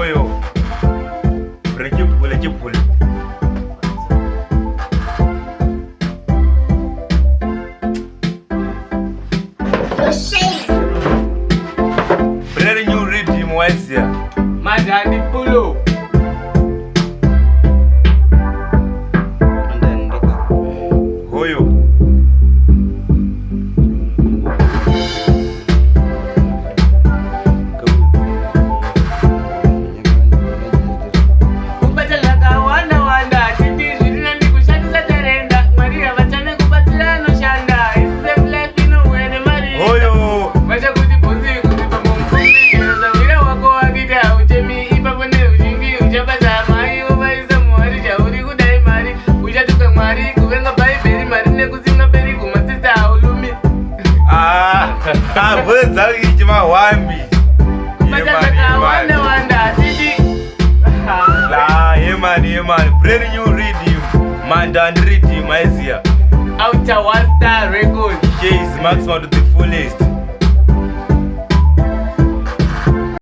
Hoyo. Chipule. shaYz. Brand new rhythm, what's here? Mandandi pulo. Hoyo. Brand new rhythm, Mandandi rhythm, shaYz. Outer one star record. shaYz maximum to the fullest.